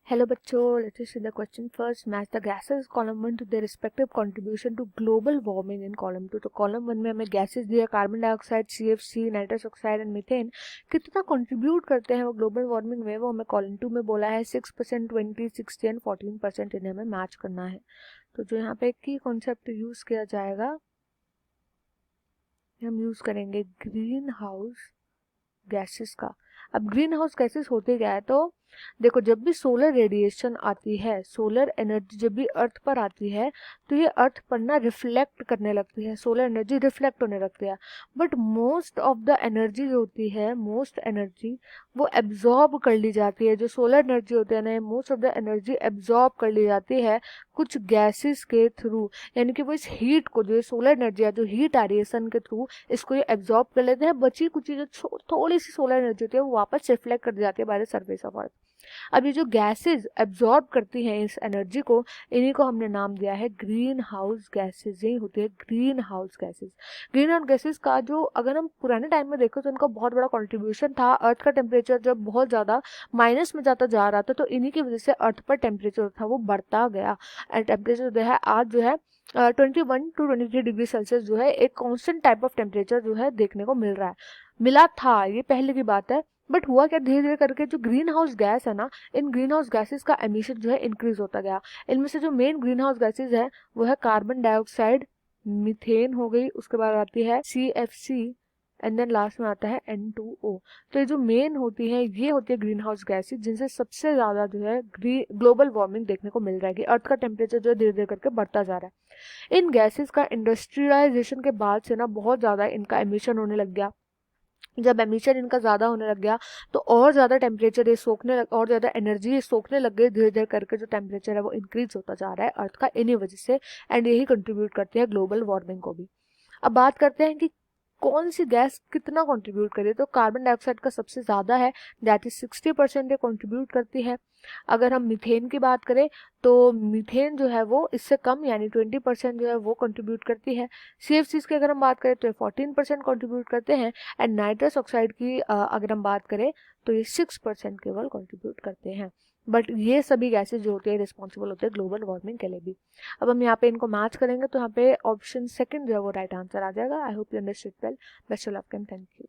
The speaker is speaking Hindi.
Hello बच्चों, let us see the question first. Match the gases column 1 to their respective contribution to global warming in column 2. तो column 1 में हमें gases दिया, carbon dioxide, CFC, nitrous oxide and methane कितना कंट्रीब्यूट करते हैं वो ग्लोबल वार्मिंग में, वो हमें कॉलम 2 में बोला है 6%, 20, 60 एंड 14%. इन्हें हमें मैच करना है. तो जो यहाँ पे की कॉन्सेप्ट यूज किया जाएगा, हम यूज करेंगे ग्रीन हाउस गैसेस का. अब ग्रीन हाउस गैसेस होते क्या है, तो देखो जब भी सोलर रेडिएशन आती है, सोलर एनर्जी जब भी अर्थ पर आती है तो ये अर्थ पर ना रिफ्लेक्ट करने लगती है, सोलर एनर्जी रिफ्लेक्ट होने लगती है. But most of the energy जो होती है, मोस्ट एनर्जी वो एब्जॉर्ब कर ली जाती है. जो सोलर एनर्जी होती है ना, most of the energy absorb कर ली जाती है कुछ गैसेस के थ्रू. यानी कि वो इस हीट को, जो सोलर एनर्जी है, जो हीट आ रही है सन के थ्रू, इसको ये एब्जॉर्ब कर लेते हैं. बची कुछ जो थोड़ी सी सोलर एनर्जी होती है वो वापस रिफ्लेक्ट कर दी जाती है by the surface of earth. अब ये जो गैसेस एब्जॉर्ब करती हैं इस एनर्जी को, इन्हीं को हमने नाम दिया है ग्रीन हाउस गैसेस. यही होती है green house gases. Green house gases का जो, अगर हम पुराने टाइम में देखें तो इनका बहुत बड़ा कंट्रीब्यूशन था. अर्थ का टेम्परेचर जब बहुत ज़्यादा माइनस में जाता जा रहा था तो इन्हीं की वजह से अर्थ पर टेम्परेचर था वो बढ़ता गया. एंड टेम्परेचर जो है आज जो है 21 to 23 डिग्री सेल्सियस जो है एक कांस्टेंट टाइप ऑफ टेम्परेचर जो है देखने को मिल रहा है. मिला था, ये पहले की बात है. बट हुआ क्या, धीरे धीरे करके जो ग्रीन हाउस गैस है ना, इन ग्रीन हाउस गैसेस का एमिशन जो है इंक्रीज होता गया. इनमें से जो मेन ग्रीन हाउस गैसेस है वो है कार्बन डाइऑक्साइड, मीथेन हो गई, उसके बाद आती है CFC एंड देन लास्ट में आता है N2O. तो ये जो मेन होती है, ये होती है ग्रीन हाउस गैसेस जिनसे सबसे ज्यादा जो है ग्लोबल वार्मिंग देखने को मिल रहा है कि अर्थ का टेम्परेचर जो है धीरे धीरे करके बढ़ता जा रहा है. इन गैसेस का इंडस्ट्रियलाइजेशन के बाद से ना बहुत ज्यादा इनका एमिशन होने लग गया. जब एमिशन इनका ज़्यादा होने लग गया तो और ज़्यादा टेम्परेचर ये सोखने लग, और ज़्यादा एनर्जी ये सोखने लग गई. धीरे धीरे करके जो टेम्परेचर है वो इंक्रीज होता जा रहा है अर्थ का इन्हीं वजह से. एंड यही कंट्रीब्यूट करती है ग्लोबल वार्मिंग को भी. अब बात करते हैं कि कौन सी गैस कितना कंट्रीब्यूट करे, तो कार्बन डाइऑक्साइड का सबसे ज़्यादा है, दैट इज 60% ये कंट्रीब्यूट करती है. अगर हम मीथेन की बात करें तो मीथेन जो है वो इससे कम, यानी 20% जो है वो कंट्रीब्यूट करती है. CFCs की अगर हम बात करें तो ये 14% कंट्रीब्यूट करते हैं. एंड नाइट्रस ऑक्साइड की अगर हम बात करें तो ये 6% केवल कंट्रीब्यूट करते हैं. बट ये सभी गैसेज जो होते हैं रिस्पॉन्सिबल होते हैं ग्लोबल वार्मिंग के लिए भी. अब हम यहाँ पे इनको मैच करेंगे तो यहाँ पे ऑप्शन सेकंड जो है वो राइट आंसर आ जाएगा. I hope you understood well. Best of luck and thank you.